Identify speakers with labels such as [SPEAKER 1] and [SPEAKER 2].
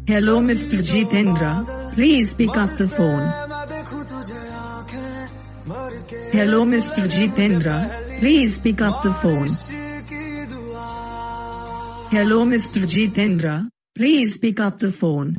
[SPEAKER 1] Hello Mr. Jitendra, please pick up the phone. Hello Mr. Jitendra, please pick up the phone. Hello Mr. Jitendra, please pick up the phone.